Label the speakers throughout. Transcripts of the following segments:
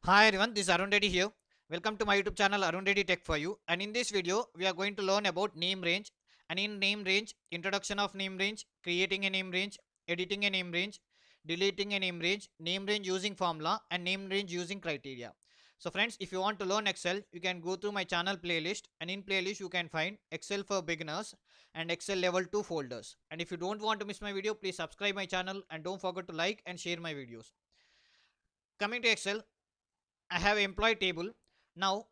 Speaker 1: Hi everyone, this is Arun Reddy here. Welcome to my YouTube channel Arun Reddy Tech for You. And in this video, we are going to learn about name range. And in name range, introduction of name range, creating a name range, editing a name range, deleting a name range using formula, and name range using criteria. So friends, if you want to learn Excel, you can go through my channel playlist, and in playlist you can find Excel for beginners and Excel level 2 folders. And if you don't want to miss my video, please subscribe my channel and don't forget to like and share my videos. Coming to Excel, I have employee table. Now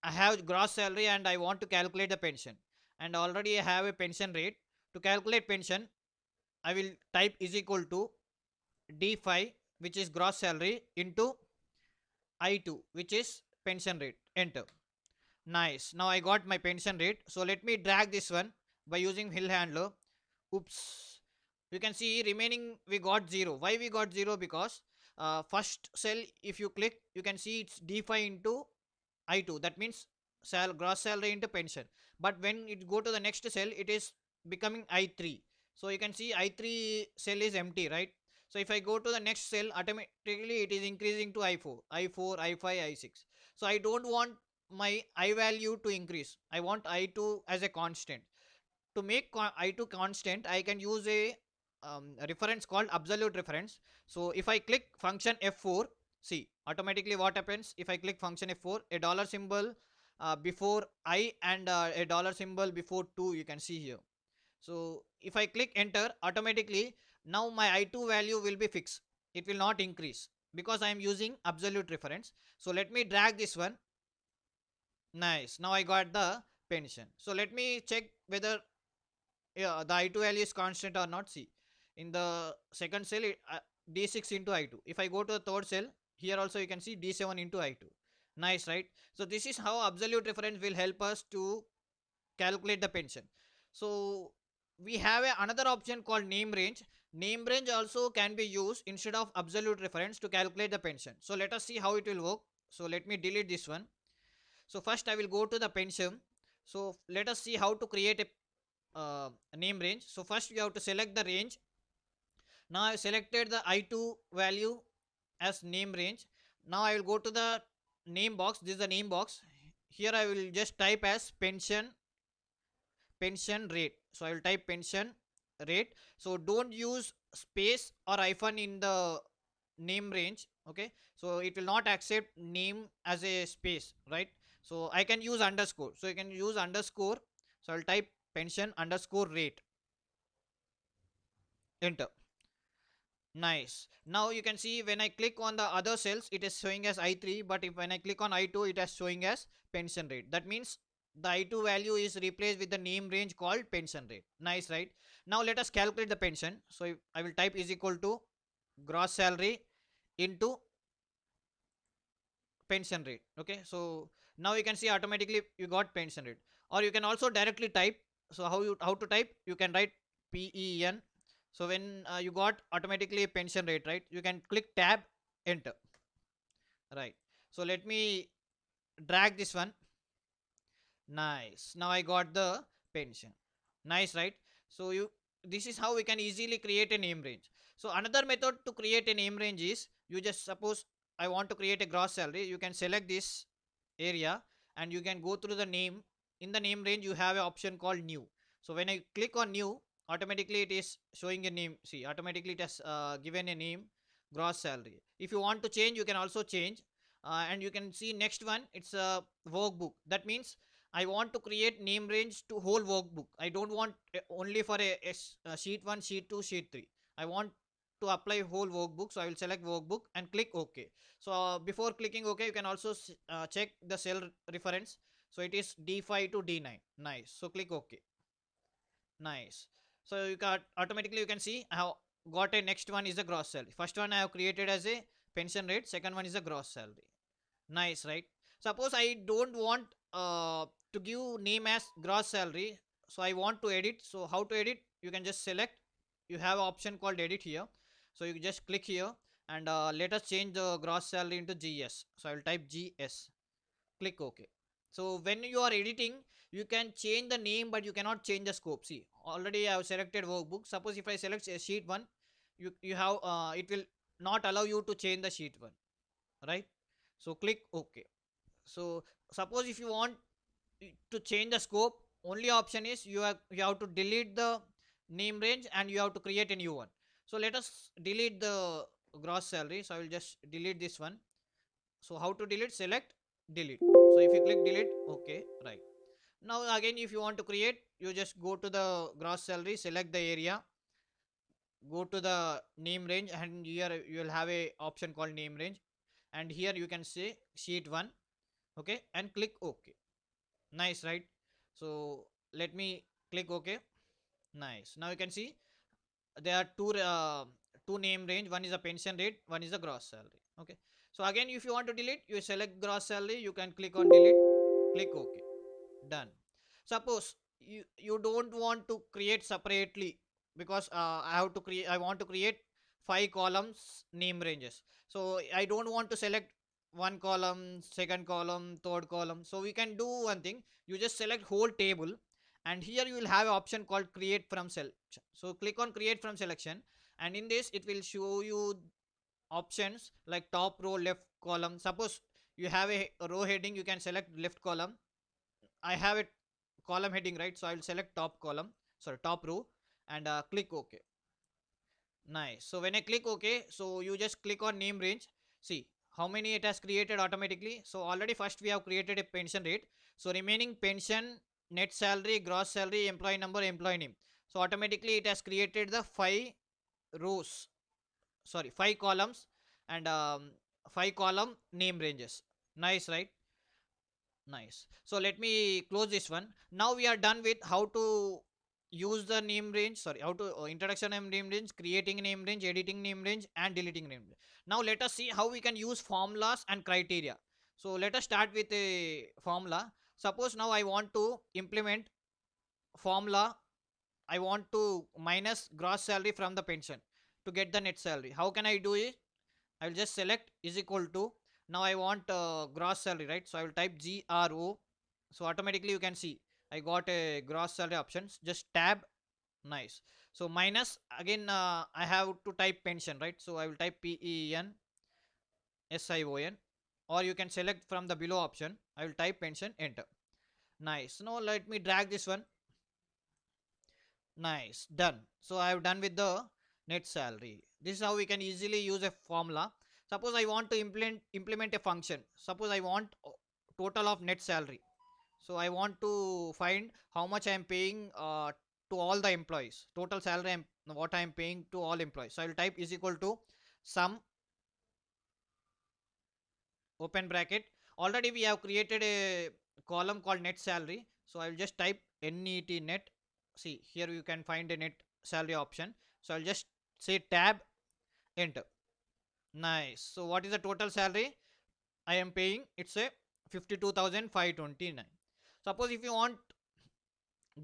Speaker 1: I have gross salary and I want to calculate the pension. And already I have a pension rate. To calculate pension, I will type is equal to D5, which is gross salary, into I2, which is pension rate. Enter. Nice. Now I got my pension rate. So let me drag this one by using hill handler. Oops. You can see remaining we got 0. Why we got 0? Because first cell, if you click, you can see it's D5 into I2. That means gross salary into pension. But when it go to the next cell, it is becoming I3. So you can see I3 cell is empty, right? So if I go to the next cell, automatically it is increasing to I4, I4, I5, I6. So I don't want my I value to increase. I want I2 as a constant. To make I2 constant, I can use a reference called absolute reference. So if I click function F4, see automatically what happens if I click function F4, a dollar symbol before I and a dollar symbol before 2, you can see here. So if I click enter, automatically now my I2 value will be fixed. It will not increase because I am using absolute reference. So let me drag this one. Nice. Now I got the pension. So let me check whether the I2 value is constant or not. See, in the second cell, D6 into I2. If I go to the third cell, here also you can see D7 into I2. Nice, right? So this is how absolute reference will help us to calculate the pension. So we have another option called name range. Name range also can be used instead of absolute reference to calculate the pension. So let us see how it will work. So let me delete this one. So first I will go to the pension. So let us see how to create a name range. So first you have to select the range. Now I selected the I2 value as name range. Now I will go to the name box. This is the name box. Here I will just type as pension rate. So I will type pension rate. So don't use space or hyphen in the name range. Okay, so it will not accept name as a space, right? So I can use underscore. So you can use underscore. So I'll type pension underscore rate. Enter. Nice. Now you can see when I click on the other cells, it is showing as I3, but if when I click on I2, it is showing as pension rate. That means the I2 value is replaced with the name range called pension rate. Nice, right? Now let us calculate the pension. So if I will type is equal to gross salary into pension rate. Okay, so now you can see automatically you got pension rate, or you can also directly type. So how to type? You can write PEN. So when you got automatically a pension rate, right, you can click tab, enter. Right, so let me drag this one. Nice. Now I got the pension. Nice, right? So you this is how we can easily create a name range. So another method to create a name range is, you just suppose I want to create a gross salary. You can select this area and you can go through the name. In the name range, you have an option called new. So when I click on new, automatically it is showing a name. See, automatically it has given a name, gross salary. If you want to change, you can also change. And you can see next one, it's a workbook. That means I want to create name range to whole workbook. I don't want only for a sheet 1, sheet 2, sheet 3. I want to apply whole workbook. So I will select workbook and click OK. So before clicking OK, you can also check the cell reference. So it is D5 to D9. Nice. So click OK. Nice. So you got automatically, you can see I have got a next one is a gross salary. First one I have created as a pension rate. Second one is a gross salary. Nice, right? Suppose I don't want to give name as gross salary, so I want to edit. So how to edit? You can just select. You have an option called edit here. So you just click here and let us change the gross salary into GS. So I will type GS. Click OK. So when you are editing, you can change the name, but you cannot change the scope. See, already I have selected workbook. Suppose if I select a sheet 1, you have it will not allow you to change the sheet 1, right? So click OK. So suppose if you want to change the scope, only option is you have to delete the name range and you have to create a new one. So let us delete the gross salary. So I will just delete this one. So how to delete? Select delete. So if you click delete, okay, right. Now again, if you want to create, you just go to the gross salary, select the area, go to the name range, and here you will have a option called name range, and here you can say sheet 1, okay, and click OK. Nice, right? So let me click OK. Nice. Now you can see there are two name range. One is a pension rate, one is a gross salary. Okay. So again, if you want to delete, you select gross salary, you can click on delete, click OK. Done. Suppose you don't want to create separately, because I want to create 5 columns name ranges. So I don't want to select one column, second column, third column. So we can do one thing. You just select whole table, and here you will have an option called create from selection. So click on create from selection, and in this it will show you options like top row, left column. Suppose you have a row heading, you can select left column. I have a column heading, right? So I will select top column, sorry, top row, and click OK. Nice. So when I click OK, so you just click on name range. See how many it has created automatically. So already first we have created a pension rate. So remaining pension, net salary, gross salary, employee number, employee name. So automatically it has created the 5 rows, sorry, 5 columns, and 5 column name ranges. Nice, right? Nice. So let me close this one. Now we are done with how to use the name range. Sorry, how to introduction of name range, creating name range, editing name range, and deleting name range. Now let us see how we can use formulas and criteria. So let us start with a formula. Suppose now I want to implement formula. I want to minus gross salary from the pension to get the net salary. How can I do it? I will just select is equal to, now I want gross salary, right? So I will type GRO. So automatically you can see I got a gross salary options. Just tab. Nice. So minus, again I have to type pension, right? So I will type PENSION, or you can select from the below option. I will type pension, enter. Nice. Now let me drag this one. Nice, done. So I have done with the net salary. This is how we can easily use a formula. Suppose I want to implement a function. Suppose I want total of net salary. So I want to find how much I am paying to all the employees. Total salary, what I am paying to all employees. So I will type is equal to sum, open bracket. Already we have created a column called net salary. So I will just type net net. See here you can find a net salary option. So I'll just say tab, enter. Nice. So what is the total salary I am paying? It's a 52,529. Suppose if you want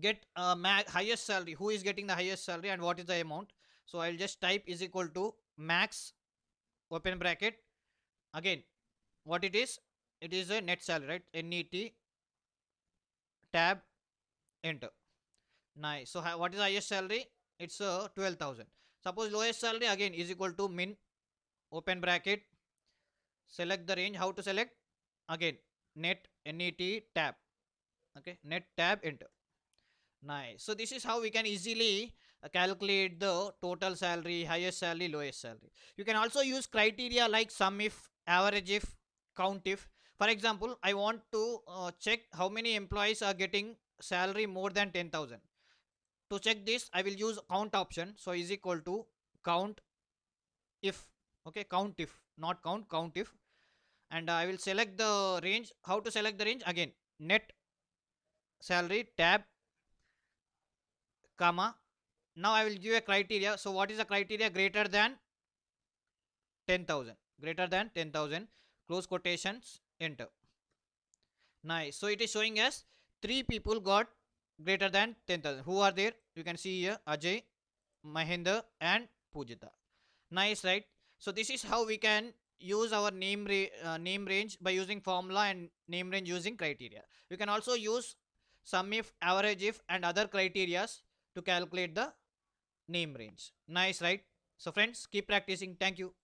Speaker 1: get highest salary, who is getting the highest salary and what is the amount? So I'll just type is equal to max, open bracket. Again, what it is? It is a net salary, right? NET, tab, enter. Nice. So what is the highest salary? It's 12,000. Suppose lowest salary, again is equal to min, open bracket, select the range. How to select? Again net, net, tab. Okay, net, tab, enter. Nice. So this is how we can easily calculate the total salary, highest salary, lowest salary. You can also use criteria like sum if, average if, count if. For example, I want to check how many employees are getting salary more than 10,000. To check this, I will use count option. So is equal to count if. Okay, count if, not count, count if. And I will select the range. How to select the range? Again, net salary, tab, comma. Now I will give a criteria. So what is the criteria? Greater than 10,000. Greater than 10,000. Close quotations, enter. Nice. So it is showing us 3 people got greater than 10,000. Who are there? You can see here Ajay, Mahinder, and Pujita. Nice, right? So this is how we can use our name range by using formula, and name range using criteria. You can also use sum if, average if, and other criterias to calculate the name range. Nice, right? So friends, keep practicing. Thank you.